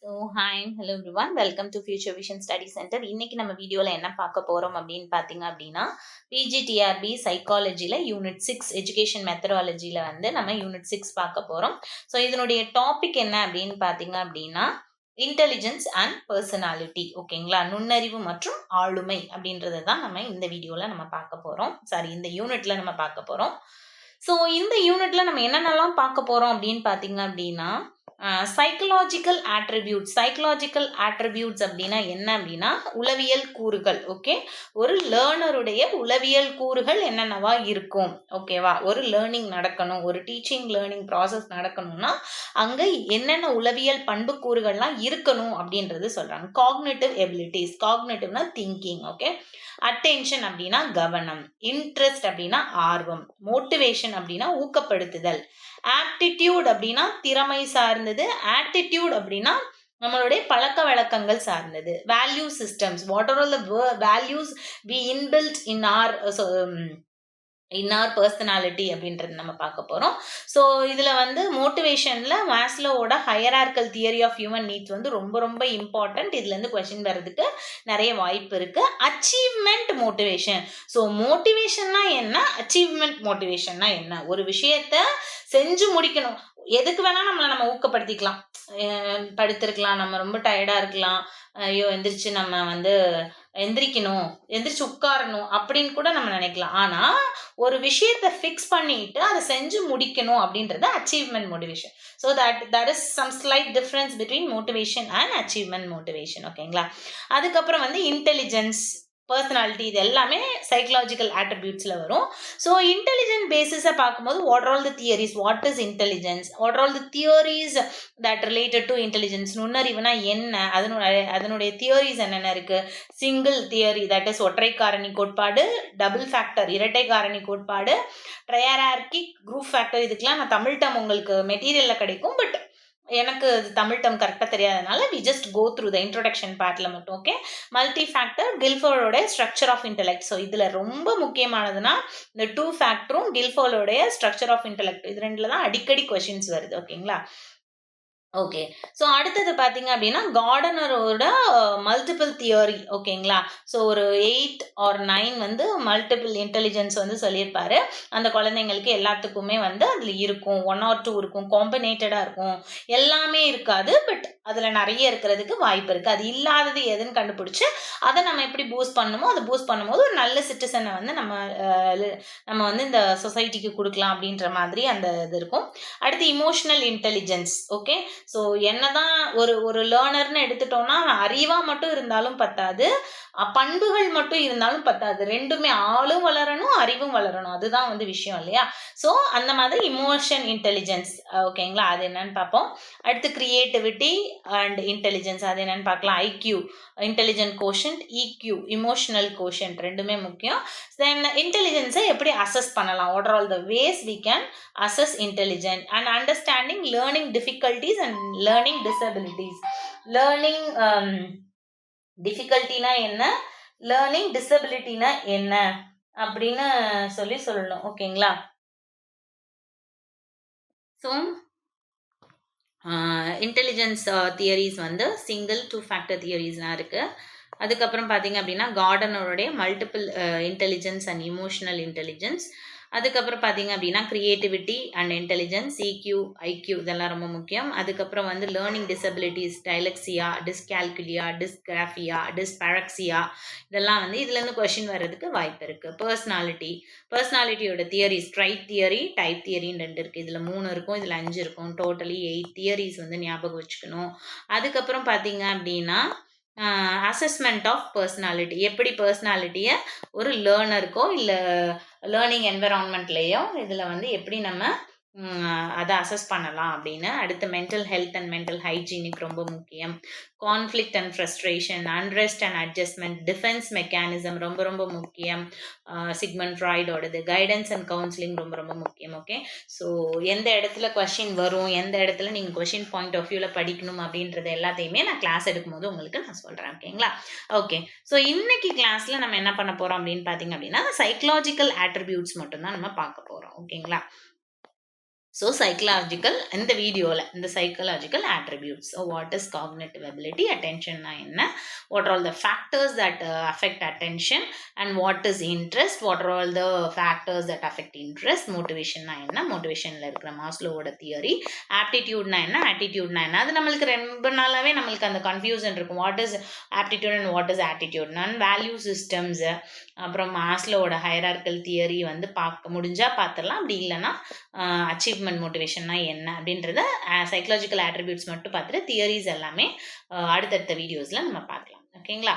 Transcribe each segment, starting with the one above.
Hello everyone. Welcome to Future Vision Study Center. இன்னைக்கு நம்ம வீடியோல என்ன பார்க்க போறோம் அப்படின்னு பார்த்தீங்க அப்படின்னா பிஜிடிஆர்பி சைக்காலஜில யூனிட் 6 எஜுகேஷன் மெத்தடாலஜில வந்து நம்ம யூனிட் 6 பார்க்க போறோம். ஸோ இதனுடைய டாபிக் என்ன அப்படின்னு பார்த்தீங்க அப்படின்னா இன்டெலிஜென்ஸ் அண்ட் பர்சனாலிட்டி. ஓகேங்களா, நுண்ணறிவு மற்றும் ஆளுமை அப்படின்றத தான் நம்ம இந்த வீடியோல நம்ம பார்க்க போறோம். இந்த யூனிட்ல நம்ம பார்க்க போறோம். ஸோ இந்த யூனிட்ல நம்ம என்னென்னலாம் பார்க்க போறோம் அப்படின்னு பார்த்தீங்க அப்படின்னா சைக்கலாஜிக்கல் ஆட்ரிபியூட்ஸ் அப்படின்னா என்ன அப்படின்னா உளவியல் கூறுகள். ஓகே, ஒரு லேர்னருடைய உளவியல் கூறுகள் என்னென்னவா இருக்கும். ஓகேவா, ஒரு லேர்னிங் நடக்கணும், ஒரு டீச்சிங் லேர்னிங் ப்ராசஸ் நடக்கணும்னா அங்க என்னென்ன உளவியல் பண்பு கூறுகள்லாம் இருக்கணும் அப்படின்றது சொல்றாங்க. காக்னிட்டிவ் எபிலிட்டிஸ், காக்னிட்டிவ்னா திங்கிங். ஓகே, அட்டென்ஷன் அப்படின்னா கவனம், இன்ட்ரெஸ்ட் அப்படின்னா ஆர்வம், மோட்டிவேஷன் அப்படின்னா ஊக்கப்படுத்துதல், ஆப்டிடியூட் அப்படின்னா திறமை சார்ந்தது, ஆட்டிடியூட் அப்படின்னா நம்மளுடைய பழக்க வழக்கங்கள் சார்ந்தது, value systems, what are all the values we inbuilt in our personality அப்படின்றது நம்ம பார்க்க போகிறோம். ஸோ இதில் வந்து மோட்டிவேஷனில் மாஸ்லோவோட hierarchical theory of human needs வந்து ரொம்ப ரொம்ப இம்பார்ட்டன்ட். இதுலேருந்து கொஸ்டின் வர்றதுக்கு நிறைய வாய்ப்பு இருக்குது. Achievement motivation. ஸோ மோட்டிவேஷன்னா என்ன, அச்சீவ்மெண்ட் மோட்டிவேஷன்னா என்ன, ஒரு விஷயத்த செஞ்சு முடிக்கணும். எதுக்கு வேணால் நம்ம ஊக்கப்படுத்திக்கலாம். படுத்திருக்கலாம், நம்ம ரொம்ப டயர்டாக இருக்கலாம், ஐயோ எந்திரிச்சு நம்ம வந்து எந்திரிச்சு உட்காரணும் அப்படின்னு கூட நம்ம நினைக்கலாம். ஆனா ஒரு விஷயத்தை ஃபிக்ஸ் பண்ணிட்டு அதை செஞ்சு முடிக்கணும் அப்படின்றது achievement motivation. So that is some slight difference between motivation and achievement motivation. ஓகேங்களா, அதுக்கப்புறம் வந்து இன்டெலிஜென்ஸ், பர்சனாலிட்டி, இது எல்லாமே சைக்கலாஜிக்கல் ஆட்ரிபியூட்ஸில் வரும். ஸோ இன்டெலிஜென்ட் பேசிஸை பார்க்கும்போது what all the theories, what is intelligence, what all the theories that related to intelligence, நுண்ணறிவுனா என்ன, அதனுடைய தியரிஸ் என்னென்ன இருக்குது. சிங்கிள் தியரி, தட் இஸ் ஒற்றை காரணி கோட்பாடு, டபுள் ஃபேக்டர் இரட்டை காரணி கோட்பாடு, ட்ரையரார்கிக், குரூப் ஃபேக்டர். இதுக்கெல்லாம் நான் தமிழ் டேர்ம் உங்களுக்கு மெட்டீரியலில் கிடைக்கும், பட் எனக்கு தமிழ் டேர்ம் கரெக்டாக தெரியாதனால we just go through the introduction பார்ட்டில் மட்டும். ஓகே, மல்டி ஃபேக்டர், கில்ஃபோர்டோட ஸ்ட்ரக்சர் ஆஃப் இன்டெலெக்ட். ஸோ இதில் ரொம்ப முக்கியமானதுன்னா இந்த 2 ஃபேக்டரும் கில்ஃபோர்டோடைய ஸ்ட்ரக்சர் ஆஃப் இன்டெலெக்ட், இது ரெண்டில் தான் அடிக்கடி கொஷின்ஸ் வருது. ஓகேங்களா, ஓகே. ஸோ அடுத்தது பார்த்தீங்க அப்படின்னா கார்டனரோட மல்டிபிள் தியரி. ஓகேங்களா, ஸோ ஒரு 8 or 9 வந்து மல்டிபிள் இன்டெலிஜென்ஸ் வந்து சொல்லியிருப்பாரு. அந்த குழந்தைங்களுக்கு எல்லாத்துக்குமே வந்து அதில் இருக்கும், 1 or 2 இருக்கும், காம்பினேட்டடாக இருக்கும், எல்லாமே இருக்காது, பட் அதில் நிறைய இருக்கிறதுக்கு வாய்ப்பு இருக்குது. அது இல்லாதது எதுன்னு கண்டுபிடிச்சி அதை நம்ம எப்படி பூஸ்ட் பண்ணணுமோ அதை பூஸ்ட் பண்ணும்போது ஒரு நல்ல சிட்டிசனை வந்து நம்ம வந்து இந்த சொசைட்டிக்கு கொடுக்கலாம் அப்படின்ற மாதிரி அந்த இது இருக்கும். அடுத்து இமோஷனல் இன்டெலிஜென்ஸ். ஓகே, ஸோ என்னதான் ஒரு லேர்னர்னு எடுத்துட்டோம்னா அறிவாக மட்டும் இருந்தாலும் பத்தாது, பண்புகள் மட்டும் இருந்தாலும் பத்தாது, ரெண்டுமே ஆளும் வளரணும் அறிவும் வளரணும், அதுதான் வந்து விஷயம் இல்லையா. ஸோ அந்த மாதிரி இமோஷன் இன்டெலிஜென்ஸ். ஓகேங்களா, அது என்னன்னு பார்ப்போம். அடுத்து கிரியேட்டிவிட்டி அண்ட் இன்டெலிஜென்ஸ், அது என்னன்னு பார்க்கலாம். IQ, intelligent quotient, EQ, emotional quotient, ரெண்டுமே முக்கியம். தென் இன்டெலிஜென்ஸை எப்படி அசஸ் பண்ணலாம், what are all the ways we can assess intelligence and understanding learning difficulties and learning disabilities. learning difficultyனா என்ன, learning disabilityனா என்ன அப்படின்னு சொல்லணும். ஓகேங்களா, ஸோ இன்டெலிஜென்ஸ் தியரிஸ் வந்து சிங்கிள் 2 ஃபேக்டர் தியரிஸ்லாம் இருக்குது. அதுக்கப்புறம் பார்த்தீங்க அப்படின்னா கார்டனருடைய multiple intelligence and emotional intelligence. அதுக்கப்புறம் பார்த்தீங்க அப்படின்னா creativity and intelligence, EQ, IQ, இதெல்லாம் ரொம்ப முக்கியம். அதுக்கப்புறம் வந்து learning disabilities, dyslexia, dyscalculia, dysgraphia, dyspraxia, இதெல்லாம் வந்து இதுலேருந்து கொஷின் வர்றதுக்கு வாய்ப்பு இருக்குது. பர்சனாலிட்டியோட தியரிஸ், ட்ரைட் தியரி, டைப் தியரின்னு 2 இருக்குது. இதில் 3 இருக்கும், இதில் 5 இருக்கும், டோட்டலி 8 தியரிஸ் வந்து ஞாபகம் வச்சுக்கணும். அதுக்கப்புறம் பார்த்தீங்க அப்படின்னா அசஸ்மெண்ட் ஆஃப் பர்சனாலிட்டி, எப்படி பர்சனாலிட்டியை ஒரு லேர்னருக்கோ இல்லை லேர்னிங் என்விரான்மெண்ட்லேயோ இதில் வந்து எப்படி நம்ம அதை அசஸ் பண்ணலாம் அப்படின்னு. அடுத்து mental health and mental hygienic ரொம்ப முக்கியம். Conflict and frustration, unrest and adjustment, defence mechanism ரொம்ப ரொம்ப முக்கியம். சிக்மண்ட் ஃப்ராய்டோடது கைடன்ஸ் அண்ட் கவுன்சிலிங் ரொம்ப ரொம்ப முக்கியம். ஓகே, ஸோ எந்த இடத்துல கொஷின் வரும், எந்த இடத்துல நீங்கள் கொஷின் பாயிண்ட் ஆஃப் வியூவில் படிக்கணும் அப்படின்றது எல்லாத்தையுமே நான் கிளாஸ் எடுக்கும்போது உங்களுக்கு நான் சொல்கிறேன். ஓகேங்களா, ஓகே. ஸோ இன்னைக்கு கிளாஸில் நம்ம என்ன பண்ண போகிறோம் அப்படின்னு பார்த்தீங்க அப்படின்னா சைக்கலாஜிக்கல் ஆட்ரிபியூட்ஸ் மட்டும்தான் நம்ம பார்க்க போகிறோம். ஓகேங்களா, So psychological இந்த வீடியோவில் இந்த psychological attributes. So what is cognitive ability? Attention என்ன? What are all the factors that affect attention? And what is interest? What are all the factors that affect interest? Motivation என்ன? Motivationல இருக்கிற மாஸ்லோவோட theory. Aptitude என்ன? Attitude என்ன? அது நம்மளுக்கு ரொம்ப நாளாவே நம்மளுக்கு அந்த கன்ஃபியூஷன் இருக்கும். What is aptitude and what is attitude? And value systems. அப்புறம் மாஸ்லோவோட ஹையரார்கல் தியரி வந்து பார்க்க முடிஞ்சா பார்த்துடலாம். அப்படி இல்லைன்னா அச்சீவ்மெண்ட் மோட்டிவேஷன்னா என்ன அப்படின்றத சைக்கலாஜிக்கல் ஆட்ரிபியூட்ஸ் மட்டும் பார்த்துட்டு தியரிஸ் எல்லாமே அடுத்தடுத்த வீடியோஸில் நம்ம பார்க்கலாம். ஓகேங்களா?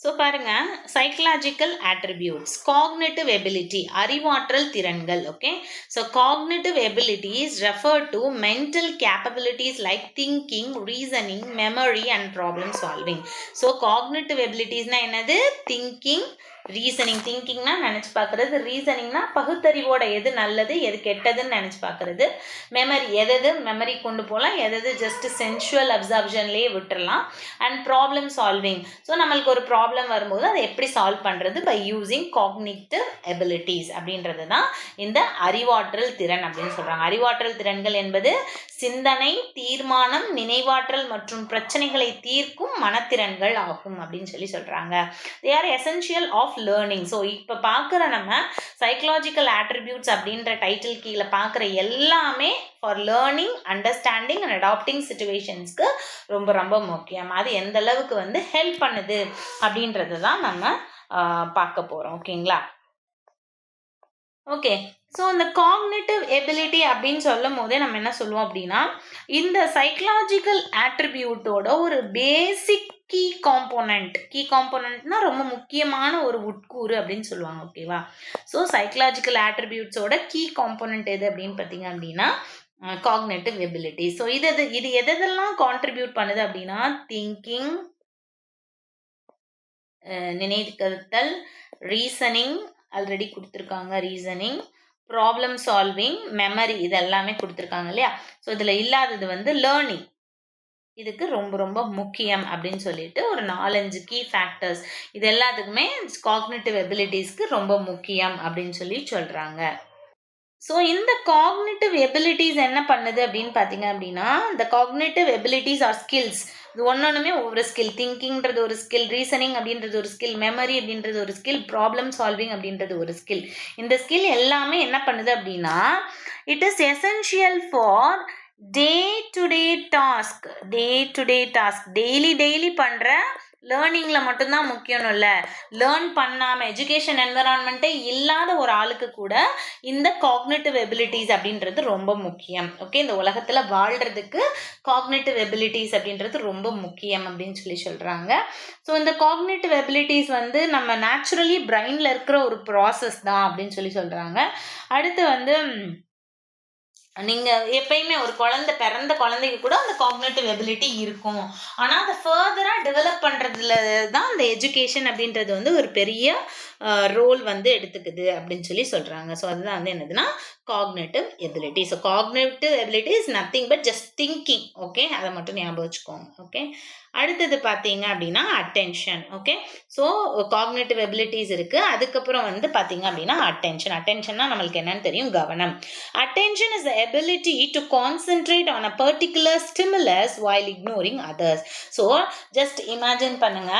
ஸோ பாருங்க, சைக்கலாஜிக்கல் ஆட்ரிபியூட்ஸ், காக்னிட்டிவ் எபிலிட்டி, அறிவாற்றல் திறன்கள். Okay, so cognitive abilities refer to mental capabilities like thinking, reasoning, memory and problem solving. So cognitive எபிலிட்டிஸ்னா என்னது? Thinking, reasoning. திங்கிங்னா நினச்சி பார்க்குறது, ரீசனிங்னா பகுத்தறிவோட எது நல்லது எது கெட்டதுன்னு நினச்சி பார்க்குறது, மெமரி எது மெமரி கொண்டு போகலாம், எது ஜஸ்ட் சென்சுவல் அப்சர்ப்ஷன்லேயே விட்டுறலாம், அண்ட் ப்ராப்ளம் சால்விங். ஸோ நம்மளுக்கு ஒரு ப்ராப்ளம் வரும்போது அதை எப்படி சால்வ் பண்ணுறது பை யூஸிங் காக்னிட்டிவ் எபிலிட்டிஸ் அப்படின்றது தான் இந்த அறிவாற்றல் திறன் அப்படின்னு சொல்கிறாங்க. அறிவாற்றல் திறன்கள் என்பது சிந்தனை, தீர்மானம், நினைவாற்றல் மற்றும் பிரச்சனைகளை தீர்க்கும் மனத்திறன்கள் ஆகும் அப்படின்னு சொல்கிறாங்க. They are essential of learning. So இப்போ பார்க்குற நம்ம சைக்கலாஜிக்கல் ஆட்ரிபியூட்ஸ் அப்படின்ற டைட்டில் கீழே பார்க்குற எல்லாமே for learning, understanding and adapting சிச்சுவேஷன்ஸ்க்கு ரொம்ப ரொம்ப முக்கியம். அது எந்த அளவுக்கு வந்து ஹெல்ப் பண்ணுது அப்படின்றது தான் நம்ம பார்க்க போகிறோம். ஓகேங்களா? ஓகே, ஸோ இந்த காக்னிட்டிவ் எபிலிட்டி அப்படின்னு சொல்லும் போதே நம்ம என்ன சொல்லுவோம் அப்படின்னா, இந்த சைக்கலாஜிக்கல் ஆட்ரிபியூட்டோட ஒரு பேசிக் கீ காம்போனன்ட்னா ரொம்ப முக்கியமான ஒரு உட்கூறு அப்படின்னு சொல்லுவாங்க. ஓகேவா? ஸோ சைக்கலாஜிக்கல் ஆட்ரிபியூட்ஸோட கீ காம்போனன்ட் எது அப்படின்னு பார்த்தீங்க அப்படின்னா காக்னிட்டிவ் எபிலிட்டி. ஸோ இது எதெல்லாம் கான்ட்ரிபியூட் பண்ணுது அப்படின்னா திங்கிங், நினைத்தல், ரீசனிங் ஆல்ரெடி கொடுத்துருக்காங்க, ரீசனிங், ப்ராப்ளம் சால்விங், மெமரி, இது எல்லாமே கொடுத்துருக்காங்க இல்லையா? ஸோ இதில் இல்லாதது வந்து லேர்னிங். இதுக்கு ரொம்ப ரொம்ப முக்கியம் அப்படின்னு சொல்லிட்டு ஒரு 4-5 கீ ஃபேக்டர்ஸ் இது எல்லாத்துக்குமே காக்னிட்டிவ் எபிலிட்டிஸ்க்கு ரொம்ப முக்கியம் அப்படின்னு சொல்கிறாங்க. ஸோ இந்த காக்னிட்டிவ் எபிலிட்டிஸ் என்ன பண்ணுது அப்படின்னு பார்த்தீங்க அப்படின்னா, இந்த காக்னிட்டிவ் எபிலிட்டிஸ் ஆர் ஸ்கில்ஸ். இது ஒன்னொன்றுமே ஒவ்வொரு ஸ்கில். திங்கிங்கிறது ஒரு ஸ்கில், ரீசனிங் அப்படின்றது ஒரு ஸ்கில், மெமரி அப்படின்றது ஒரு ஸ்கில், ப்ராப்ளம் சால்விங் அப்படின்றது ஒரு ஸ்கில். இந்த ஸ்கில் எல்லாமே என்ன பண்ணுது அப்படின்னா, it is essential for day to day task. Daily பண்ணுற லேர்னிங்கில் மட்டும்தான் முக்கியம் இல்லை. லேர்ன் பண்ணாமல் எஜுகேஷன் என்விரான்மெண்ட்டே இல்லாத ஒரு ஆளுக்கு கூட இந்த காக்னிட்டிவ் எபிலிட்டிஸ் அப்படின்றது ரொம்ப முக்கியம். ஓகே, இந்த உலகத்தில் வாழ்கிறதுக்கு காக்னிட்டிவ் எபிலிட்டிஸ் அப்படின்றது ரொம்ப முக்கியம் அப்படின்னு சொல்கிறாங்க. ஸோ இந்த காக்னிட்டிவ் எபிலிட்டிஸ் வந்து நம்ம நேச்சுரலி பிரெயினில் இருக்கிற ஒரு ப்ராசஸ் தான் அப்படின்னு சொல்கிறாங்க. அடுத்து வந்து நீங்கள் எப்பயுமே ஒரு பிறந்த குழந்தைக்கு கூட அந்த காக்னிட்டிவ் எபிலிட்டி இருக்கும். ஆனால் அதை ஃபர்தராக டெவலப் பண்ணுறதுல தான் இந்த எஜுகேஷன் அப்படின்றது வந்து ஒரு பெரிய ரோல் வந்து எடுத்துக்குது அப்படின்னு சொல்கிறாங்க. ஸோ அதுதான் வந்து என்னதுன்னா cognitive ability. So cognitive ability is nothing but just thinking. Okay, அதை மட்டும் ஞாபகம் வச்சுக்கோங்க. ஓகே, அடுத்தது பார்த்தீங்க அப்படின்னா attention. Okay, so cognitive abilities இருக்குது. அதுக்கப்புறம் வந்து பார்த்தீங்க அப்படின்னா அட்டென்ஷன்னா நம்மளுக்கு என்னன்னு தெரியும், கவனம். Attention is the ability to concentrate on a particular stimulus while ignoring others. So just imagine பண்ணுங்க,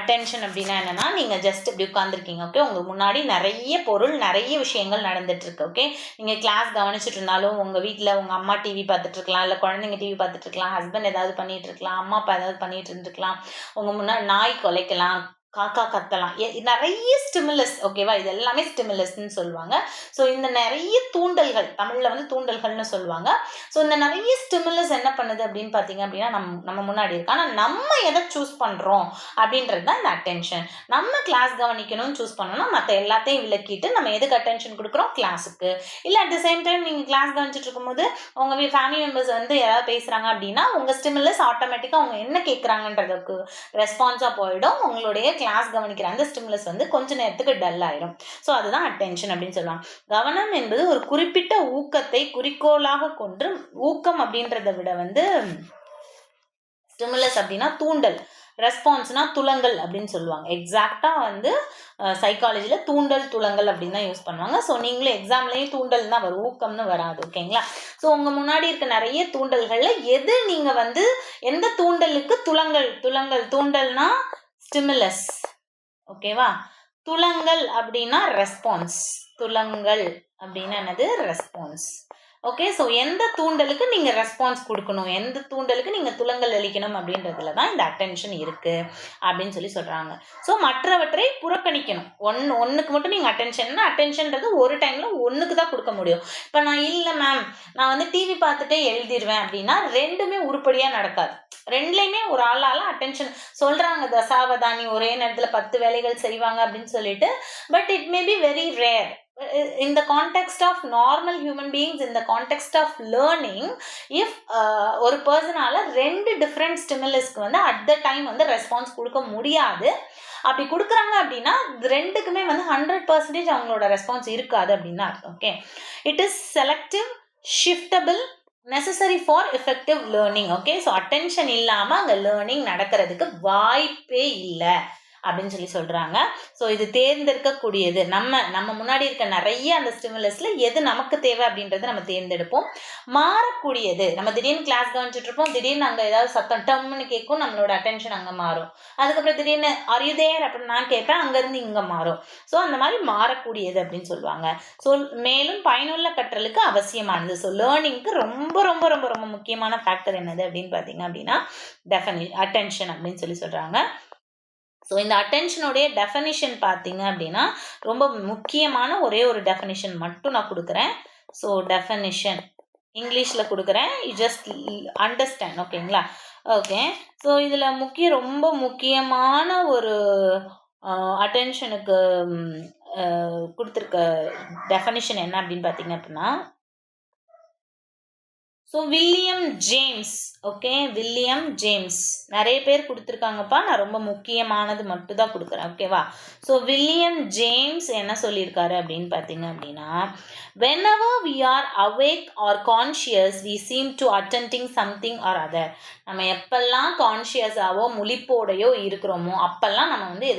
அட்டென்ஷன் அப்படின்னா என்னன்னா, நீங்கள் ஜஸ்ட் இப்படி உட்காந்துருக்கீங்க. ஓகே, உங்களுக்கு முன்னாடி நிறைய பொருள், நிறைய விஷயங்கள் நடந்துட்டு இருக்கு. ஓகே, நீங்கள் கிளாஸ் கவனிச்சுட்டு இருந்தாலும் உங்கள் வீட்டில் உங்கள் அம்மா டிவி பார்த்துட்டு இருக்கலாம், இல்லை குழந்தைங்க டிவி பார்த்துட்டு இருக்கலாம், ஹஸ்பண்ட் ஏதாவது பண்ணிட்டு இருக்கலாம், அம்மா அப்பா ஏதாவது பண்ணிட்டு இருந்துருக்கலாம், உங்கள் முன்னாடி நாய் குலைக்கலாம், காக்கா கத்தலாம், நிறைய ஸ்டிமுலஸ். ஓகேவா? இது எல்லாமே ஸ்டிமுலஸ்ன்னு சொல்லுவாங்க. ஸோ இந்த நிறைய தூண்டல்கள், தமிழில் வந்து தூண்டல்கள்னு சொல்லுவாங்க. ஸோ இந்த நிறைய ஸ்டிமுலஸ் என்ன பண்ணுது அப்படின்னு பார்த்தீங்க அப்படின்னா நம்ம முன்னாடி இருக்கு. ஆனால் நம்ம எதை சூஸ் பண்ணுறோம் அப்படின்றது தான் இந்த அட்டென்ஷன். நம்ம கிளாஸ் கவனிக்கணும்னு சூஸ் பண்ணோம்னா மற்ற எல்லாத்தையும் விளக்கிட்டு நம்ம எதுக்கு அட்டென்ஷன் கொடுக்குறோம், கிளாஸுக்கு. இல்லை அட் த சேம் டைம் நீங்கள் கிளாஸ் கவனிச்சுட்டு இருக்கும்போது உங்கள் ஃபேமிலி மெம்பர்ஸ் வந்து ஏதாவது பேசுகிறாங்க அப்படின்னா உங்கள் ஸ்டிமுலஸ் ஆட்டோமேட்டிக்காக அவங்க என்ன கேட்குறாங்கன்றதுக்கு ரெஸ்பான்ஸாக போயிடும். உங்களுடைய கிளாஸ் கவனிக்கிற அந்த ஸ்டிமுலஸ் வந்து கொஞ்ச நேரத்துக்கு டல் ஆயிரும். ஸோ அதுதான் அட்டென்ஷன் அப்படின்னு சொல்லுவாங்க. கவனம் என்பது ஒரு குறிப்பிட்ட ஊக்கத்தை குறிக்கோளாக கொண்டு, ஊக்கம் அப்படின்றத விட வந்து ஸ்டிமுலஸ் அப்படின்னா தூண்டல், ரெஸ்பான்ஸ்னா துலங்கல் அப்படின்னு சொல்லுவாங்க. எக்ஸாக்டாக வந்து சைக்காலஜியில் தூண்டல் துலங்கல் அப்படின்னு தான் யூஸ் பண்ணுவாங்க. ஸோ நீங்களும் எக்ஸாம்லேயும் தூண்டல் தான் வரும், ஊக்கம்னு வராது. ஓகேங்களா? ஸோ உங்கள் முன்னாடி இருக்க நிறைய தூண்டல்களில் எது நீங்கள் வந்து எந்த தூண்டலுக்கு தூண்டல்னா ஸ்டிமுலஸ். ஓகேவா? துலங்கல் அப்படின்னா ரெஸ்பான்ஸ். துலங்கல் அப்படின்னா என்னது? ரெஸ்பான்ஸ். ஓகே. ஸோ எந்த தூண்டலுக்கு நீங்கள் ரெஸ்பான்ஸ் கொடுக்கணும், எந்த தூண்டலுக்கு நீங்கள் துலங்கல் அளிக்கணும் அப்படின்றதுல தான் இந்த அட்டென்ஷன் இருக்குது அப்படின்னு சொல்கிறாங்க. ஸோ மற்றவற்றை புறக்கணிக்கணும். ஒன்றுக்கு மட்டும் நீங்கள் அட்டென்ஷன்றது ஒரு டைமில் ஒன்றுக்கு தான் கொடுக்க முடியும். இப்போ நான் இல்லை மேம் நான் வந்து டிவி பார்த்துட்டே எழுதிடுவேன் அப்படின்னா ரெண்டுமே உருப்படியாக நடக்காது. ரெண்டுலையுமே ஒரு ஆளால் அட்டென்ஷன் சொல்கிறாங்க, தசாவதானி ஒரே நேரத்தில் 10 வேலைகள் செய்வாங்க அப்படின்னு சொல்லிட்டு. But it may be very rare. In the context of normal human beings, in the context of learning, if ஒரு பர்சனால 2 டிஃப்ரெண்ட் ஸ்டிமுலஸ்க்கு வந்து அட் த டைம் வந்து ரெஸ்பான்ஸ் கொடுக்க முடியாது. அப்படி கொடுக்குறாங்க அப்படின்னா ரெண்டுக்குமே வந்து 100% அவங்களோட ரெஸ்பான்ஸ் இருக்காது அப்படின்னு அர்த்தம். Okay. It is selective, shiftable, necessary for effective learning. Okay. So attention இல்லாமல் அங்கே லேர்னிங் நடக்கிறதுக்கு வாய்ப்பே இல்லை அப்படின்னு சொல்கிறாங்க. ஸோ இது தேர்ந்தெடுக்கக்கூடியது. நம்ம முன்னாடி இருக்க நிறைய அந்த ஸ்டிமுலஸில் எது நமக்கு தேவை அப்படின்றத நம்ம தேர்ந்தெடுப்போம். மாறக்கூடியது. நம்ம திடீர்னு கிளாஸ் கவனிச்சுட்டு இருப்போம், திடீர்னு அங்கே ஏதாவது சத்தம் டம்னு கேட்கும், நம்மளோட அட்டென்ஷன் அங்கே மாறும். அதுக்கப்புறம் திடீர்னு ஆர் யூ தேர் அப்படின்னு நான் கேட்பேன், அங்கேருந்து இங்கே மாறும். ஸோ அந்த மாதிரி மாறக்கூடியது அப்படின்னு சொல்லுவாங்க. ஸோ மேலும் பயனுள்ள கற்றலுக்கு அவசியமானது. ஸோ லேர்னிங்க்கு ரொம்ப ரொம்ப ரொம்ப ரொம்ப முக்கியமான ஃபேக்டர் என்னது அப்படின்னு பார்த்தீங்க அப்படின்னா அட்டென்ஷன் அப்படின்னு சொல்கிறாங்க. ஸோ இந்த அட்டென்ஷனுடைய டெஃபனிஷன் பார்த்தீங்க அப்படின்னா ரொம்ப முக்கியமான ஒரே ஒரு டெஃபனிஷன் மட்டும் நான் கொடுக்குறேன். ஸோ டெஃபனிஷன் இங்கிலீஷில் கொடுக்குறேன், யூ ஜஸ்ட் அண்டர்ஸ்டாண்ட். ஓகேங்களா? ஓகே. ஸோ இதில் ரொம்ப முக்கியமான ஒரு அட்டென்ஷனுக்கு கொடுத்துருக்க டெஃபனிஷன் என்ன அப்படின்னு பார்த்தீங்க அப்படின்னா, so William James. Okay. William James நிறைய பேர் கொடுத்துருக்காங்கப்பா, நான் ரொம்ப முக்கியமானது மட்டும் தான் கொடுக்குறேன். ஓகேவா? ஸோ வில்லியம் ஜேம்ஸ் என்ன சொல்லியிருக்காரு அப்படின்னு பார்த்தீங்க அப்படின்னா, whenever we are awake or conscious we seem to attending something or other. நம்ம எப்பெல்லாம் கான்ஷியஸாவோ முழிப்போடையோ இருக்கிறோமோ அப்பெல்லாம் நம்ம வந்து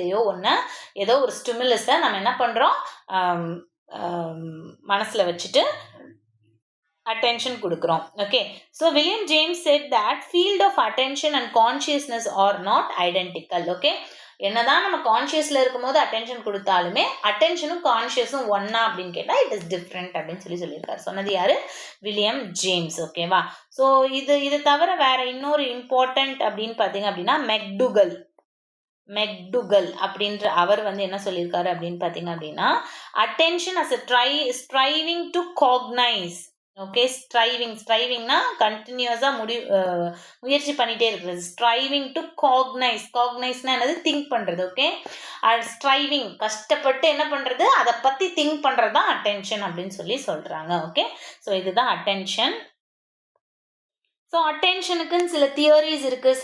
ஏதோ ஒரு ஸ்டிமுலஸை நம்ம என்ன பண்ணுறோம், மனசில் வச்சுட்டு attention கொடுக்குறோம். Okay. So William James said that field of attention and consciousness are not identical. Okay. என்னதான் நம்ம கான்ஷியஸில் இருக்கும்போது அட்டென்ஷன் கொடுத்தாலுமே அட்டென்ஷனும் கான்ஷியஸும் ஒன்னா அப்படின்னு கேட்டால் இட் இஸ் டிஃப்ரெண்ட் அப்படின்னு சொல்லியிருக்காரு. சொன்னது யாரு? William James. ஓகேவா? ஸோ இது தவிர வேற இன்னொரு இம்பார்ட்டன்ட் அப்படின்னு பார்த்தீங்க அப்படின்னா மெக்டுகல் அப்படின்ற அவர் வந்து என்ன சொல்லியிருக்காரு அப்படின்னு பார்த்தீங்க அப்படின்னா, attention as striving to cognise. Okay. ஸ்ட்ரைவிங்னா கண்டினியூஸாக முயற்சி பண்ணிகிட்டே இருக்கிறது. ஸ்ட்ரைவிங் டு காக்னைஸ்னா என்னது? திங்க் பண்ணுறது. ஓகே. ஸ்ட்ரைவிங் கஷ்டப்பட்டு என்ன பண்ணுறது, அதை பற்றி திங்க் பண்ணுறது தான் அட்டென்ஷன் அப்படின்னு சொல்கிறாங்க. ஓகே. ஸோ இதுதான் அட்டென்ஷன். ஸோ அட்டென்ஷனுக்குன்னு சில தியரிஸ் இருக்குது.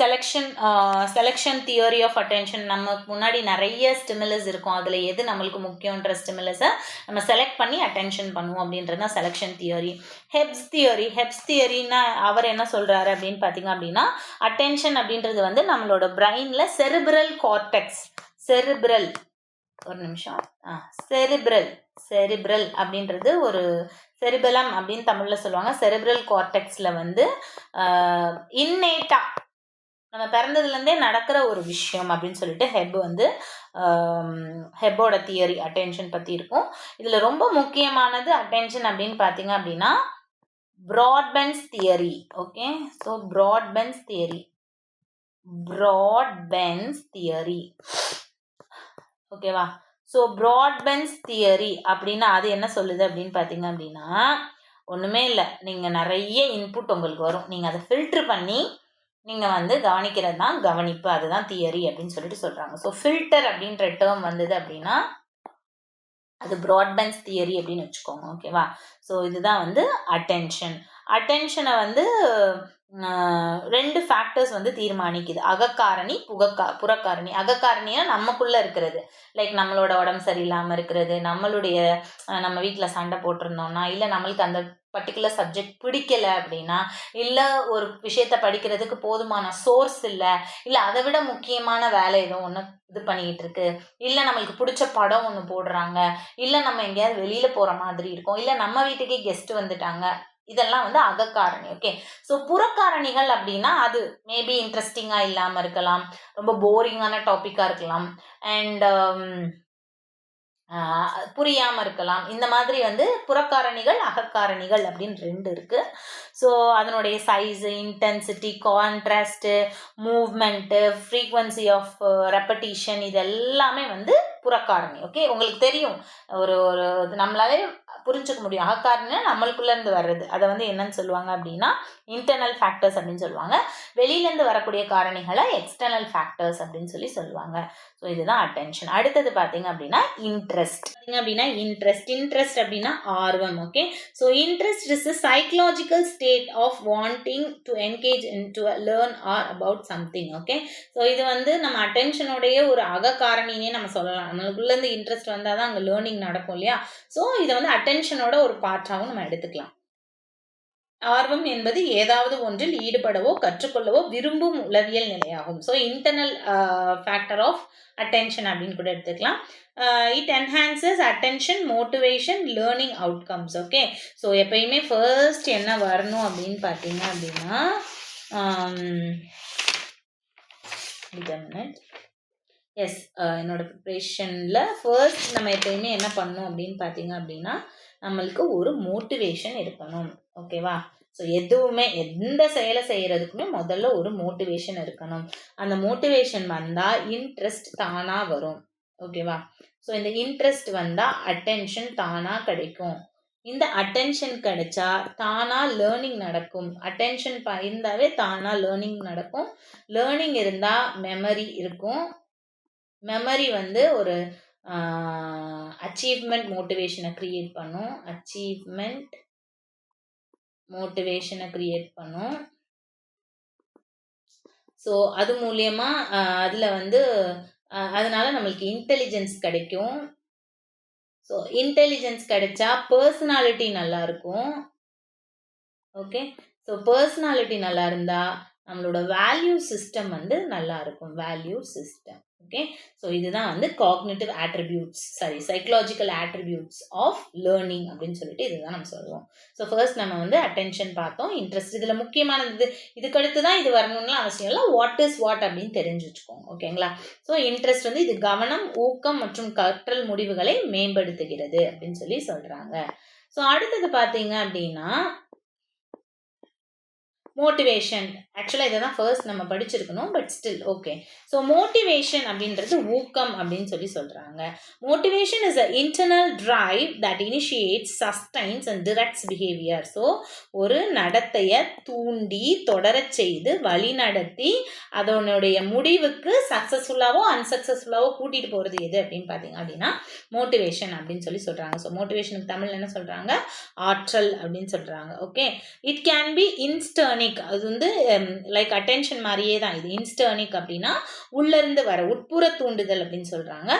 Selection theory of attention. நமக்கு முன்னாடி நிறைய ஸ்டிமுலஸ் இருக்கும், அதில் எது நம்மளுக்கு முக்கியன்ற ஸ்டிமுலஸை நம்ம செலக்ட் பண்ணி அட்டென்ஷன் பண்ணுவோம் அப்படின்றது தான் செலெக்ஷன் தியரி. ஹெப்ஸ் தியரின்னா அவர் என்ன சொல்கிறாரு அப்படின்னு பார்த்தீங்க அப்படின்னா, அட்டென்ஷன் அப்படின்றது வந்து நம்மளோட பிரெயினில் செரிப்ரல் கார்டெக்ஸ். ஒரு நிமிஷம். செரிப்ரல் அப்படின்றது ஒரு செரிபலம் அப்படின்னு தமிழில் சொல்லுவாங்க. செரிப்ரல் கார்டெக்ஸில் வந்து இன்னேட்டா நம்ம பிறந்ததுலேருந்தே நடக்கிற ஒரு விஷயம் அப்படின்னு சொல்லிட்டு ஹெப்போட தியரி அட்டென்ஷன் பற்றி இருக்கும். இதில் ரொம்ப முக்கியமானது அட்டென்ஷன் அப்படின்னு பார்த்தீங்க அப்படின்னா Broadbent's theory. Okay. So Broadbent's theory. ஓகேவா? ஸோ ப்ராட்பென்ஸ் தியரி அப்படின்னா அது என்ன சொல்லுது அப்படின்னு பார்த்தீங்க அப்படின்னா, ஒன்றுமே இல்லை, நீங்கள் நிறைய இன்புட் உங்களுக்கு வரும், நீங்கள் அதை ஃபில்ட்ரு பண்ணி நீங்கள் வந்து கவனிக்கிறது தான் கவனிப்பு, அதுதான் தியரி அப்படின்னு சொல்கிறாங்க. ஸோ ஃபில்டர் அப்படின்ற டேர்ம் வந்தது அப்படின்னா அது ப்ராட்பென்ஸ் தியரி அப்படின்னு வச்சுக்கோங்க. ஓகேவா? ஸோ இதுதான் வந்து அட்டென்ஷன். அட்டென்ஷனை வந்து 2 ஃபேக்டர்ஸ் வந்து தீர்மானிக்குது. அகக்காரணி, புறக்காரணி. அகக்காரணியா நமக்குள்ள இருக்கிறது. லைக் நம்மளோட உடம்பு சரியில்லாமல் இருக்கிறது, நம்ம வீட்டில் சண்டை போட்டிருந்தோம்னா, இல்லை நம்மளுக்கு அந்த பர்டிகுலர் சப்ஜெக்ட் பிடிக்கல அப்படின்னா, இல்லை ஒரு விஷயத்த படிக்கிறதுக்கு போதுமான சோர்ஸ் இல்லை அதை விட முக்கியமான வேலை ஏதோ ஒன்று இது பண்ணிக்கிட்டு இருக்கு, இல்லை நம்மளுக்கு பிடிச்ச படம் ஒன்று போடுறாங்க, இல்லை நம்ம எங்கேயாவது வெளியில் போகிற மாதிரி இருக்கும், இல்லை நம்ம வீட்டுக்கே கெஸ்ட் வந்துட்டாங்க, இதெல்லாம் வந்து அகக்காரணி. ஓகே. ஸோ புறக்காரணிகள் அப்படின்னா அது மேபி இன்ட்ரெஸ்டிங்காக இல்லாமல் இருக்கலாம், ரொம்ப போரிங்கான டாப்பிக்காக இருக்கலாம், அண்ட் புரியாமல் இருக்கலாம். இந்த மாதிரி வந்து புறக்காரணிகள் அகக்காரணிகள் அப்படின்னு 2 இருக்குது. ஸோ அதனுடைய size, intensity, contrast, movement, frequency of repetition, இது எல்லாமே வந்து புறக்காரணி. ஓகே. உங்களுக்கு தெரியும், ஒரு ஒரு நம்மளாலே புரிஞ்சுக்க முடியும். அகக்காரணினா நம்மளுக்குள்ளேருந்து வர்றது, அதை வந்து என்னன்னு சொல்லுவாங்க அப்படின்னா இன்டர்னல் ஃபேக்டர்ஸ் அப்படின்னு சொல்லுவாங்க. வெளியிலேருந்து வரக்கூடிய காரணிகளை எக்ஸ்டர்னல் ஃபேக்டர்ஸ் அப்படின்னு சொல்லுவாங்க. ஸோ இதுதான் அட்டென்ஷன். அடுத்தது பார்த்தீங்க அப்படின்னா இன்ட்ரெஸ்ட். இன்ட்ரெஸ்ட் அப்படின்னா ஆர்வம். Okay. So interest is a psychological state of wanting to engage into learn or about something. Okay. So இது வந்து நம்ம அட்டென்ஷனோடைய ஒரு அகக்காரணினே நம்ம சொல்லலாம். நம்மளுக்குள்ளேருந்து இன்ட்ரெஸ்ட் வந்தால் தான் அங்கே லேர்னிங் நடக்கும் இல்லையா? ஸோ இதை வந்து அட்டென்ஷனோட ஒரு பார்ட்டாகவும் நம்ம எடுத்துக்கலாம். ஆர்வம் என்பது ஏதாவது ஒன்றில் ஈடுபடவோ கற்றுக்கொள்ளவோ விரும்பும் உளவியல் நிலையாகும். So internal factor of attention அப்படின்னு கூட எடுத்துக்கலாம். It enhances attention, motivation, learning outcomes. Okay. So எப்பயுமே ஃபர்ஸ்ட் என்ன வரணும் அப்படின்னு பார்த்தீங்க அப்படின்னா, என்னோட ப்ரிப்ரேஷனில் ஃபர்ஸ்ட் நம்ம எப்பயுமே என்ன பண்ணணும் அப்படின்னு பார்த்தீங்க அப்படின்னா, நம்மளுக்கு ஒரு மோட்டிவேஷன் இருக்கணும். ஓகேவா? ஸோ எதுவுமே எந்த செயலை செய்கிறதுக்குமே முதல்ல ஒரு மோட்டிவேஷன் இருக்கணும். அந்த மோட்டிவேஷன் வந்தால் இன்ட்ரெஸ்ட் தானாக வரும். ஓகேவா? ஸோ இந்த இன்ட்ரெஸ்ட் வந்தால் அட்டென்ஷன் தானாக கிடைக்கும். இந்த அட்டென்ஷன் கிடைச்சா தானாக லேர்னிங் நடக்கும். அட்டென்ஷன் இருந்தாவே தானாக லேர்னிங் நடக்கும். லேர்னிங் இருந்தால் மெமரி இருக்கும். மெமரி வந்து ஒரு அச்சீவ்மெண்ட் மோட்டிவேஷனை க்ரியேட் பண்ணும். ஸோ அது மூலயமா அதில் வந்து அதனால நம்மளுக்கு இன்டெலிஜென்ஸ் கிடைக்கும். ஸோ இன்டெலிஜென்ஸ் கிடைச்சா பர்சனாலிட்டி நல்லா இருக்கும். ஓகே. ஸோ பர்சனாலிட்டி நல்லா இருந்தால் நம்மளோட வேல்யூ சிஸ்டம் வந்து நல்லா இருக்கும். Value system. ஓகே. ஸோ இதுதான் வந்து cognitive attributes, psychological attributes of learning அப்படின்னு சொல்லிட்டு இதுதான் நம்ம சொல்லுவோம். ஸோ ஃபர்ஸ்ட் நம்ம வந்து அட்டென்ஷன் பார்த்தோம். இன்ட்ரெஸ்ட் இதில் முக்கியமானது. இதுக்கடுத்து தான் இது வரணும்லாம் அவசியம் இல்லை. வாட் இஸ் வாட் அப்படின்னு தெரிஞ்சு வச்சுக்கோங்க. ஓகேங்களா? ஸோ இன்ட்ரெஸ்ட் வந்து இது கவனம், ஊக்கம் மற்றும் கற்றல் முடிவுகளை மேம்படுத்துகிறது அப்படின்னு சொல்கிறாங்க. ஸோ அடுத்தது பார்த்தீங்க அப்படின்னா மோட்டிவேஷன். ஆக்சுவலாக இதை தான் ஃபர்ஸ்ட் நம்ம படிச்சிருக்கணும், but still okay. So motivation அப்படின்றது ஊக்கம் அப்படின்னு சொல்கிறாங்க. Motivation is a internal drive that initiates, sustains and directs behaviour. So ஒரு நடத்தையை தூண்டி தொடரச் செய்து வழி நடத்தி அதனுடைய முடிவுக்கு சக்ஸஸ்ஃபுல்லாவோ அன்சக்ஸஸ்ஃபுல்லாவோ கூட்டிகிட்டு போகிறது எது அப்படின்னு பார்த்தீங்க அப்படின்னா மோட்டிவேஷன் அப்படின்னு சொல்கிறாங்க. ஸோ மோட்டிவேஷனுக்கு தமிழ் என்ன சொல்கிறாங்க? ஆற்றல் அப்படின்னு சொல்கிறாங்க. Okay. It can be intrinsic. அது வந்து லைக் அட்டென்ஷன் மாதிரியே தான். இது இன்ஸ்டர்னிக் அப்படின்னா உள்ளிருந்து வர உட்புற தூண்டுதல் அப்படின்னு சொல்கிறாங்க.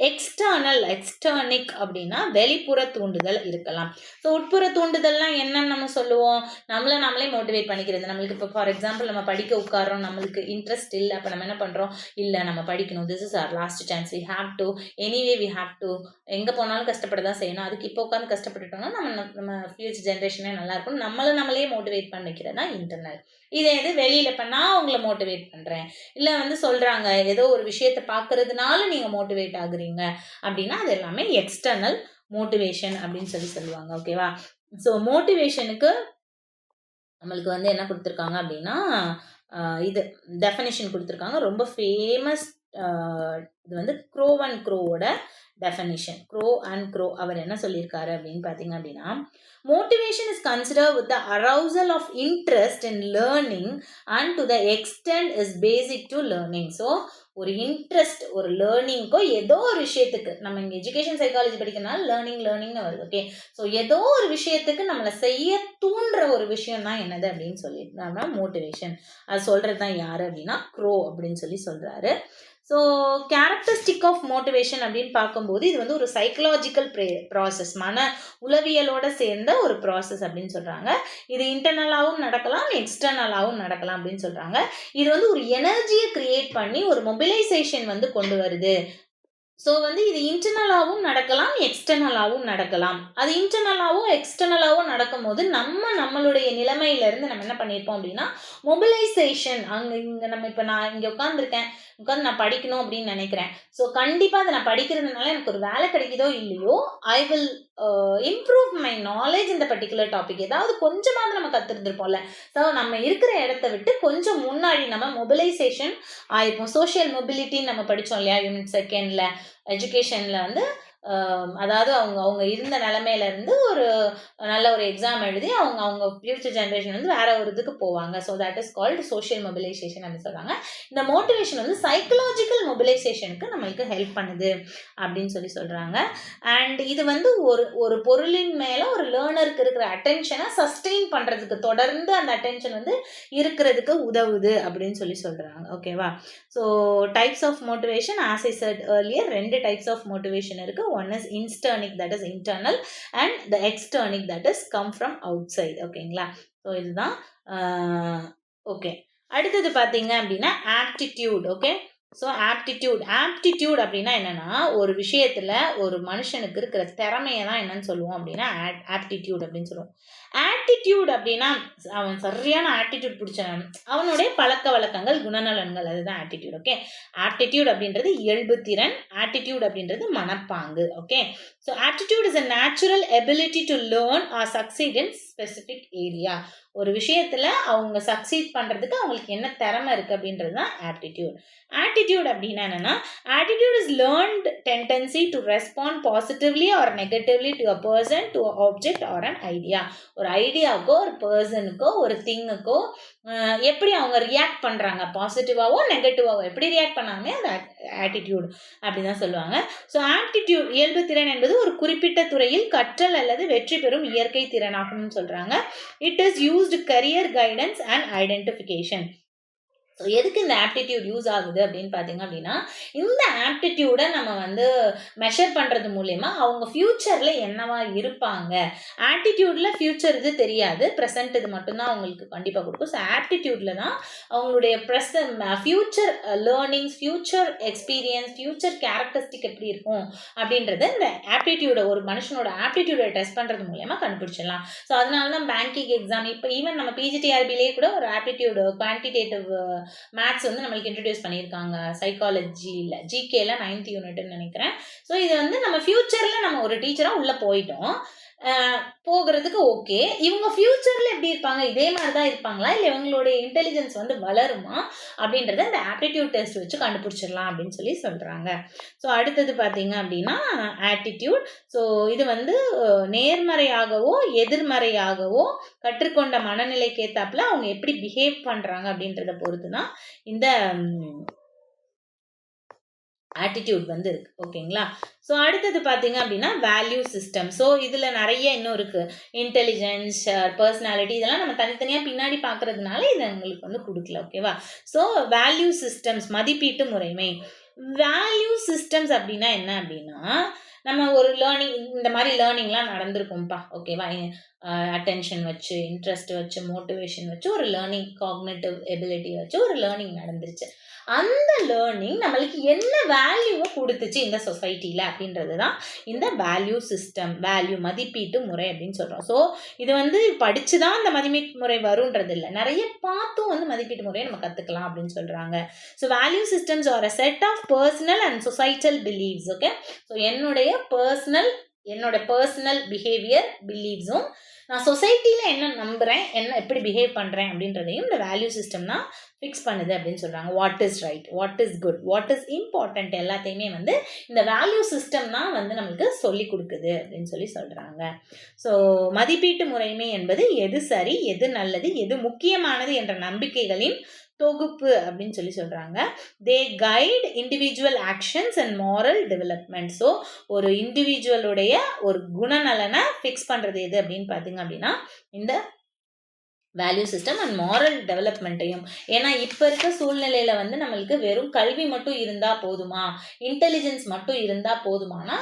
எக்ஸ்டர்னிக் அப்படின்னா வெளிப்புற தூண்டுதல் இருக்கலாம். ஸோ உட்புற தூண்டுதல்லாம் என்னன்னு நம்ம சொல்லுவோம்? நம்மளே மோட்டிவேட் பண்ணிக்கிறது. நம்மளுக்கு இப்போ ஃபார் எக்ஸாம்பிள் நம்ம படிக்க உட்காரோம், நம்மளுக்கு இன்ட்ரெஸ்ட் இல்லை, அப்போ நம்ம என்ன பண்ணுறோம்? இல்லை நம்ம படிக்கணும், this is our last chance, we have to, anyway we have to, எங்கே போனாலும் கஷ்டப்பட தான் செய்யணும், அதுக்கு இப்போ உட்காந்து கஷ்டப்பட்டுட்டோம்னா நம்ம ஃபியூச்சர் ஜென்ரேஷனே நல்லாயிருக்கும். நம்மளே மோட்டிவேட் பண்ணிக்கிறது தான் இன்டர்னல். இதே இது வெளியில் இப்போ நான் உங்களை மோட்டிவேட் பண்ணுறேன், இல்லை வந்து சொல்கிறாங்க ஏதோ ஒரு விஷயத்தை பார்க்கறதுனால நீங்கள் மோட்டிவேட் ஆகுறீங்க அப்படின்னா அது எல்லாமே எக்ஸ்டர்னல் மோட்டிவேஷன் அப்படின்னு சொல்லுவாங்க. ஓகேவா? ஸோ மோட்டிவேஷனுக்கு நம்மளுக்கு வந்து என்ன கொடுத்துருக்காங்க அப்படின்னா இது டெஃபினிஷன் கொடுத்துருக்காங்க. ரொம்ப ஃபேமஸ். இது வந்து க்ரோ அண்ட் க்ரோவோட டெஃபினிஷன். க்ரோ அண்ட் க்ரோ அவர் என்ன சொல்லியிருக்காரு அப்படின்னு பார்த்தீங்க அப்படின்னா, motivation is consider with the arousal of interest in learning and to the extent is basic to learning. So ஒரு இன்ட்ரெஸ்ட், ஒரு லேர்னிங்க்கோ ஏதோ ஒரு விஷயத்துக்கு, நம்ம இங்கே எஜுகேஷன் சைக்காலஜி படிக்கிறனால லேர்னிங்னு வருது. ஓகே, ஸோ ஏதோ ஒரு விஷயத்துக்கு நம்மளை செய்ய தூண்டுற ஒரு விஷயம் தான் என்னது அப்படின்னு சொல்லிட்டு நம்ம மோட்டிவேஷன். அது சொல்கிறது தான் யார் அப்படின்னா க்ரோ அப்படின்னு சொல்கிறாரு. ஸோ கேரக்டரிஸ்டிக் ஆஃப் மோட்டிவேஷன் அப்படின்னு பார்க்கும்போது இது வந்து ஒரு சைக்கலாஜிக்கல் ப்ராசஸ், மன உளவியலோட சேர்ந்த ஒரு ப்ராசஸ் அப்படின்னு சொல்கிறாங்க. இது இன்டர்னலாகவும் நடக்கலாம், எக்ஸ்டர்னலாகவும் நடக்கலாம் அப்படின்னு சொல்கிறாங்க. இது வந்து ஒரு எனர்ஜியை கிரியேட் பண்ணி ஒரு மொபிலைசேஷன் வந்து கொண்டு வருது. ஸோ வந்து இது இன்டர்னலாகவும் நடக்கலாம், எக்ஸ்டர்னலாகவும் நடக்கலாம். அது இன்டர்னலாகவும் எக்ஸ்டர்னலாகவும் நடக்கும்போது நம்மளுடைய நிலைமையிலேருந்து நம்ம என்ன பண்ணியிருப்போம் அப்படின்னா மொபிலைசேஷன், இங்கே நம்ம இப்போ நான் இங்கே உட்காந்து நான் படிக்கணும் அப்படின்னு நினைக்கிறேன். ஸோ கண்டிப்பாக அதை நான் படிக்கிறதுனால எனக்கு ஒரு வேலை கிடைக்குதோ இல்லையோ, I will improve my knowledge இந்த பர்டிகுலர் டாபிக். ஏதாவது கொஞ்சமாவது நம்ம கற்றுருந்துருப்போம்ல. ஸோ நம்ம இருக்கிற இடத்த விட்டு கொஞ்சம் முன்னாடி நம்ம மொபிலைசேஷன் ஆயிருப்போம். சோஷியல் மொபிலிட்டின்னு நம்ம படித்தோம் இல்லையா யூனிட் செகண்டில் எஜுகேஷனில் வந்து. அதாவது அவங்க இருந்த நிலைமையிலேருந்து ஒரு நல்ல ஒரு எக்ஸாம் எழுதி அவங்க ஃபியூச்சர் ஜென்ரேஷன் வந்து வேற ஒரு இதுக்கு போவாங்க. So that is called social mobilisation அப்படின்னு சொல்கிறாங்க. இந்த மோட்டிவேஷன் வந்து சைக்கலாஜிக்கல் மொபிலைசேஷனுக்கு நம்மளுக்கு ஹெல்ப் பண்ணுது அப்படின்னு சொல்கிறாங்க. அண்ட் இது வந்து ஒரு பொருளின் மேலே ஒரு லேர்னருக்கு இருக்கிற அட்டென்ஷனை சஸ்டெயின் பண்ணுறதுக்கு, தொடர்ந்து அந்த அட்டென்ஷன் வந்து இருக்கிறதுக்கு உதவுது அப்படின்னு சொல்கிறாங்க. ஓகேவா? So types of motivation, as I said earlier, 2 types of motivation இருக்குது. One is insternic, that is internal, and the externic, that is come from outside. ஓகேங்களா? ஸோ இதுதான். ஓகே, அடுத்தது பார்த்தீங்க அப்படின்னா ஆப்டிடியூட். ஓகே, ஸோ ஆப்டிடியூட் அப்படின்னா என்னன்னா, ஒரு விஷயத்துல ஒரு மனுஷனுக்கு இருக்கிற திறமையை தான் என்னன்னு சொல்லுவோம் அப்படின்னா ஆப்டிடியூட் அப்படின்னு சொல்லுவோம். ஆட்டிடியூட் அப்படின்னா அவன் சரியான ஆட்டிடியூட் பிடிச்சவன், அவனுடைய பழக்க வழக்கங்கள், குணநலன்கள், அதுதான் ஆட்டிடியூட். ஓகே, ஆப்டிடியூட் அப்படின்றது இயல்பு திறன், ஆட்டிடியூட் அப்படின்றது மனப்பாங்கு. Okay, so aptitude is a natural ability to learn or succeed in specific area. ஒரு விஷயத்துல அவங்க சக்சீட் பண்றதுக்கு அவங்களுக்கு என்ன திறமை இருக்கு அப்படின்றது தான் ஆப்டிடியூட். ஆட்டிடியூட் அப்படின்னா என்னன்னா, attitude is learned tendency to respond positively or negatively to a person, to object or an idea. ஒரு ஐடியாவுக்கோ, ஒரு பர்சனுக்கோ, ஒரு திங்குக்கோ எப்படி அவங்க ரியாக்ட் பண்றாங்க, பாசிட்டிவாவோ நெகட்டிவாவோ எப்படி ரியாக்ட் பண்ணாமே அந்த ஆட்டிடியூட் அப்படின்னு தான் சொல்லுவாங்க. ஸோ ஆப்டிடியூட், இயல்பு திறன் என்பது ஒரு குறிப்பிட்ட துறையில் கற்றல் அல்லது வெற்றி பெறும் இயற்கை திறனாகும் சொல்றாங்க. It is used career guidance and identification. So எதுக்கு இந்த ஆப்டிடியூட் யூஸ் ஆகுது அப்படின்னு பார்த்தீங்க அப்படின்னா, இந்த ஆப்டிடியூடை நம்ம வந்து மெஷர் பண்ணுறது மூலயமா அவங்க ஃப்யூச்சரில் என்னவா இருப்பாங்க. ஆட்டிடியூடில் ஃப்யூச்சர் இது தெரியாது, ப்ரெசன்ட் இது மட்டும்தான் அவங்களுக்கு கண்டிப்பாக கொடுக்கும். ஸோ ஆப்டிடியூடில் தான் அவங்களுடைய future learnings, future experience, future characteristic எப்படி இருக்கும் அப்படின்றத இந்த ஆப்டிடியூடை, ஒரு மனுஷனோட ஆப்டிடியூடை டெஸ்ட் பண்ணுறது மூலயமா கண்டுபிடிச்சிடலாம். ஸோ அதனால தான் பேங்கிங் எக்ஸாம், இப்போ ஈவன் நம்ம பிஜிடிஆர்பிலே கூட ஒரு ஆப்டிடியூடு குவான்டிடேட்டிவ் மேத்ஸ் வந்து நம்மளுக்கு இன்ட்ரடியூஸ் பண்ணியிருக்காங்க. சைக்காலஜியில் ஜிகேல 9th யூனிட்னு நினைக்கிறேன். ஸோ இது வந்து நம்ம ஃபியூச்சரில் நம்ம ஒரு டீச்சராக உள்ளே போயிட்டோம், போகிறதுக்கு ஓகே. இவங்க ஃபியூச்சரில் எப்படி இருப்பாங்க, இதே மாதிரி தான் இருப்பாங்களா, இல்லை இவங்களுடைய இன்டெலிஜென்ஸ் வந்து வளருமா அப்படின்றத இந்த ஆப்டிடியூட் டெஸ்ட் வச்சு கண்டுபிடிச்சிடலாம் அப்படின்னு சொல்கிறாங்க. ஸோ அடுத்தது பார்த்தீங்க அப்படின்னா ஆட்டிடியூட். ஸோ இது வந்து நேர்மறையாகவோ எதிர்மறையாகவோ கற்றுக்கொண்ட மனநிலைக்கு ஏற்றாப்புல அவங்க எப்படி பிஹேவ் பண்ணுறாங்க அப்படின்றத பொறுத்து தான் இந்த ஆட்டிடியூட் வந்து இருக்கு. ஓகேங்களா? ஸோ அடுத்தது பார்த்தீங்க அப்படின்னா வேல்யூ சிஸ்டம். ஸோ இதில் நிறைய இன்னும் இருக்கு, இன்டெலிஜென்ஸ், பர்சனாலிட்டி, இதெல்லாம் நம்ம தனித்தனியாக பின்னாடி பார்க்கறதுனால இதை உங்களுக்கு வந்து கொடுக்கல. ஓகேவா? ஸோ வேல்யூ சிஸ்டம்ஸ், மதிப்பீட்டு முறைமை. வேல்யூ சிஸ்டம்ஸ் அப்படின்னா என்ன அப்படின்னா, நம்ம ஒரு லேர்னிங், இந்த மாதிரி லேர்னிங்லாம் நடந்திருக்கும்ப்பா. ஓகேவா? அட்டென்ஷன் வச்சு, இன்ட்ரெஸ்ட் வச்சு, மோட்டிவேஷன் வச்சு ஒரு லேர்னிங், காக்னிட்டிவ் எபிலிட்டி வச்சு ஒரு லேர்னிங் நடந்துருச்சு. அந்த லேர்னிங் நம்மளுக்கு என்ன வேல்யூவை கொடுத்துச்சு இந்த சொசைட்டியில் அப்படின்றது தான் இந்த வேல்யூ சிஸ்டம், வேல்யூ மதிப்பீட்டு முறை அப்படின்னு சொல்கிறோம். ஸோ இது வந்து படித்து தான் இந்த மதிப்பீட்டு முறை வருன்றது இல்லை, நிறைய பார்த்தும் வந்து மதிப்பீட்டு முறையை நம்ம கற்றுக்கலாம் அப்படின்னு சொல்கிறாங்க. So value systems are a set of personal and societal beliefs. Okay, so என்னோட பர்சனல் பிஹேவியர், பிலீவ்ஸும் நான் சொசைட்டியில் என்ன நம்புகிறேன், என்ன எப்படி பிஹேவ் பண்ணுறேன் அப்படின்றதையும் இந்த வேல்யூ சிஸ்டம் தான் ஃபிக்ஸ் பண்ணுது அப்படின்னு சொல்கிறாங்க. What is right, what is good, what is important எல்லாத்தையுமே வந்து இந்த வேல்யூ சிஸ்டம் தான் வந்து நம்மளுக்கு சொல்லி கொடுக்குது அப்படின்னு சொல்கிறாங்க. ஸோ மதிப்பீட்டு முறைமை என்பது எது சரி, எது நல்லது, எது முக்கியமானது என்ற நம்பிக்கைகளின் தொகுப்பு அப்படின்னு சொல்கிறாங்க. They guide individual actions and moral development. So ஒரு இண்டிவிஜுவலுடைய ஒரு குணநலனை ஃபிக்ஸ் பண்ணுறது எது அப்படின்னு பார்த்தீங்க அப்படின்னா இந்த வேல்யூ சிஸ்டம் அண்ட் மாரல் டெவலப்மெண்ட்டையும். ஏன்னா இப்போ இருக்க சூழ்நிலையில் வந்து நம்மளுக்கு வெறும் கல்வி மட்டும் இருந்தால் போதுமா, இன்டெலிஜென்ஸ் மட்டும் இருந்தால் போதுமானா,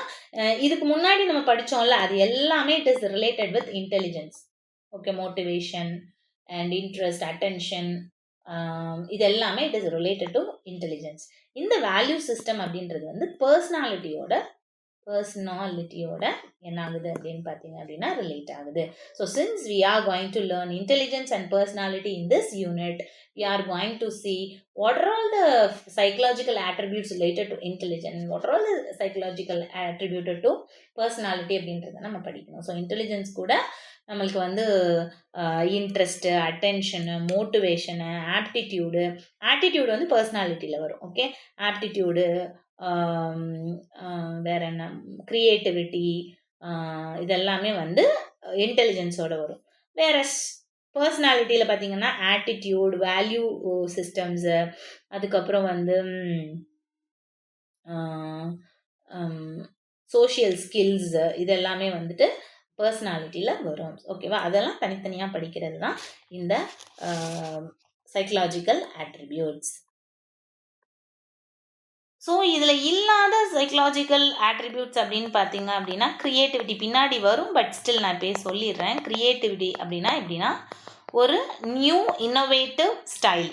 இதுக்கு முன்னாடி நம்ம படித்தோம்ல அது எல்லாமே it is related with intelligence. Okay, motivation and interest, attention, இது எல்லாமே it is related to intelligence. இந்த வேல்யூ சிஸ்டம் அப்படின்றது வந்து பர்சனாலிட்டியோட என்ன ஆகுது அப்படின்னு பார்த்தீங்க அப்படின்னா ரிலேட் ஆகுது. So since we are going to learn intelligence and personality in this unit, we are going to see what are all the psychological attributes related to intelligence, what are all the psychological attributed to personality அப்படின்றத நம்ம படிக்கணும். So intelligence கூட நம்மளுக்கு வந்து interest, அட்டென்ஷனு, motivation, aptitude வந்து பர்சனாலிட்டியில் வரும். Okay, aptitude, வேற என்ன, க்ரியேட்டிவிட்டி, இதெல்லாமே வந்து இன்டெலிஜென்ஸோட வரும். வேற பர்சனாலிட்டியில் பார்த்தீங்கன்னா ஆட்டிடியூட், வேல்யூ சிஸ்டம்ஸு, அதுக்கப்புறம் வந்து சோஷியல் ஸ்கில்ஸு, இதெல்லாமே வந்துட்டு பர்சனாலிட்டியில் வரும். ஓகேவா, அதெல்லாம் தனித்தனியாக படிக்கிறது தான் இந்த சைக்கலாஜிக்கல் ஆட்ரிபியூட்ஸ். ஸோ இதில் இல்லாத சைக்கலாஜிக்கல் ஆட்ரிபியூட்ஸ் அப்படின்னு பார்த்தீங்க அப்படின்னா க்ரியேட்டிவிட்டி பின்னாடி வரும், பட் ஸ்டில் நான் இப்போ சொல்லிடுறேன். க்ரியேட்டிவிட்டி அப்படின்னா எப்படின்னா ஒரு நியூ இன்னோவேட்டிவ் ஸ்டைல்,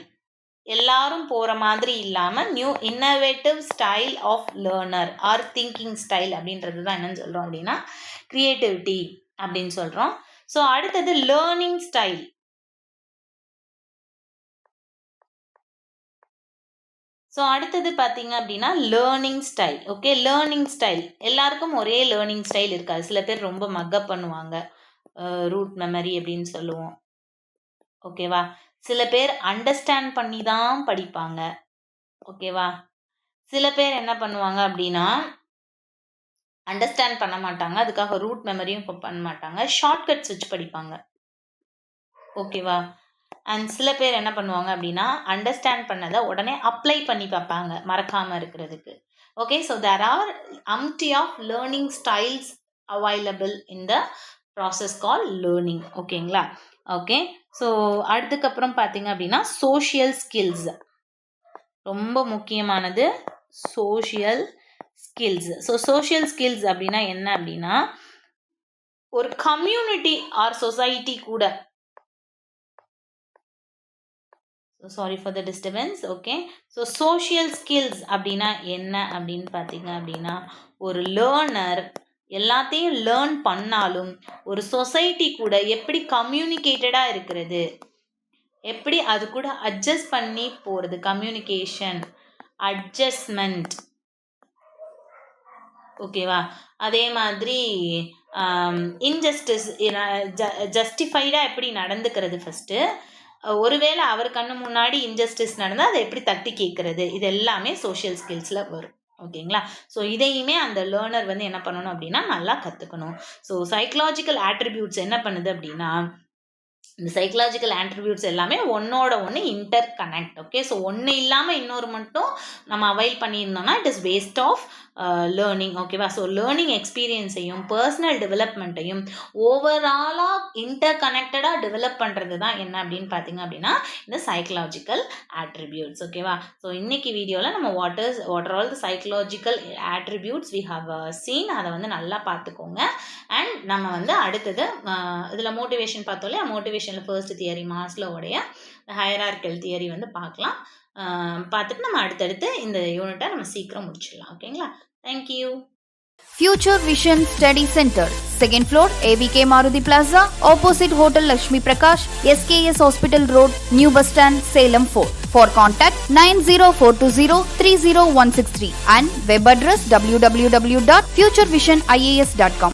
எல்லாரும் போகிற மாதிரி இல்லாமல் new innovative style of learner or thinking style அப்படின்றது தான் என்னன்னு சொல்கிறோம் அப்படின்னா க்ரியேட்டிவிட்டி அப்படின்னு சொல்கிறோம். ஸோ அடுத்தது லேர்னிங் ஸ்டைல். ஸோ அடுத்தது பார்த்தீங்க அப்படின்னா learning style. Okay, learning style எல்லாருக்கும் ஒரே லேர்னிங் ஸ்டைல் இருக்காது. சில பேர் ரொம்ப மக்கப் பண்ணுவாங்க, ரூட் மெமரி அப்படின்னு சொல்லுவோம். ஓகேவா, சில பேர் அண்டர்ஸ்டாண்ட் பண்ணி தான் படிப்பாங்க. ஓகேவா, சில பேர் என்ன பண்ணுவாங்க அப்படின்னா அண்டர்ஸ்டாண்ட் பண்ண மாட்டாங்க, அதுக்காக ரூட் மெமரியும் பண்ண மாட்டாங்க, ஷார்ட்கட்ஸ் வச்சு படிப்பாங்க. ஓகேவா, அண்ட் சில பேர் என்ன பண்ணுவாங்க அப்படின்னா அண்டர்ஸ்டாண்ட் பண்ணதை உடனே அப்ளை பண்ணி பார்ப்பாங்க மறக்காமல் இருக்கிறதுக்கு. ஓகே, ஸோ தேர் ஆர் அம்டி of learning styles available in the process call learning. ஓகேங்களா, ஓகே. ஸோ அதுக்கப்புறம் பார்த்தீங்க அப்படின்னா சோஷியல் ஸ்கில்ஸ் ரொம்ப முக்கியமானது. Social skills. So social skills அப்படின்னா என்ன அப்படின்னா ஒரு கம்யூனிட்டி ஆர் சொசைட்டி கூட, sorry for the disturbance. Okay, so social skills அப்படின்னா என்ன அப்படின்னு பார்த்தீங்க அப்படின்னா ஒரு லேர்னர் எல்லாத்தையும் லேர்ன் பண்ணாலும் ஒரு சொசைட்டி கூட எப்படி கம்யூனிகேட்டடாக இருக்கிறது, எப்படி அது கூட அட்ஜஸ்ட் பண்ணி போகிறது, கம்யூனிகேஷன், அட்ஜஸ்ட்மெண்ட். ஓகேவா, அதே மாதிரி இன்ஜஸ்டிஸ், ஜஸ்டிஃபைடாக எப்படி நடந்துக்கிறது, ஃபஸ்ட்டு ஒருவேளை அவர் கண்ணு முன்னாடி இன்ஜஸ்டிஸ் நடந்தால் அதை எப்படி தட்டி கேட்குறது, இது எல்லாமே சோஷியல் ஸ்கில்ஸில் வரும். ஓகேங்களா, ஸோ இதையுமே அந்த லேர்னர் வந்து என்ன பண்ணணும் அப்படின்னா நல்லா கற்றுக்கணும். ஸோ சைக்கலாஜிக்கல் ஆட்ரிபியூட்ஸ் என்ன பண்ணுது அப்படின்னா இந்த சைக்கலாஜிக்கல் ஆட்ரிபியூட்ஸ் எல்லாமே ஒன்னோட ஒன்று இன்டர் கனெக்ட். ஓகே, ஸோ ஒன்று இல்லாமல் இன்னொரு மட்டும் நம்ம அவைல் பண்ணியிருந்தோம்னா it is waste of learning. ஓகேவா, ஸோ லேர்னிங் எக்ஸ்பீரியன்ஸையும் பர்சனல் டெவலப்மெண்ட்டையும் ஓவராலாக இன்டர் கனெக்டடாக டெவலப் பண்ணுறது தான் என்ன அப்படின்னு பார்த்தீங்க அப்படின்னா இந்த சைக்கலாஜிக்கல் ஆட்ரிபியூட்ஸ். ஓகேவா, ஸோ இன்னைக்கு வீடியோவில் நம்ம what are all the psychological attributes we have seen, அதை வந்து நல்லா பார்த்துக்கோங்க. அண்ட் நம்ம வந்து அடுத்தது இதில் மோட்டிவேஷன் பார்த்தோம் இல்லையா, மோட்டிவேஷனில் ஃபர்ஸ்ட் தியரி மாஸ்லோவுடைய ஹையரார்க்கியல் தியரி வந்து பார்க்கலாம். பார்த்துட்டு நம்ம அடுத்தடுத்து இந்த யூனிட்டை நம்ம சீக்கிரம் முடிச்சிடலாம். ஓகேங்களா, thank you. Future Vision Study Center, 2nd floor, ABK Maruti Plaza, opposite Hotel Lakshmi Prakash, SKS Hospital Road, New Bus Stand, Salem 4. For contact 90420 30163 and web address www.futurevision.ias.com.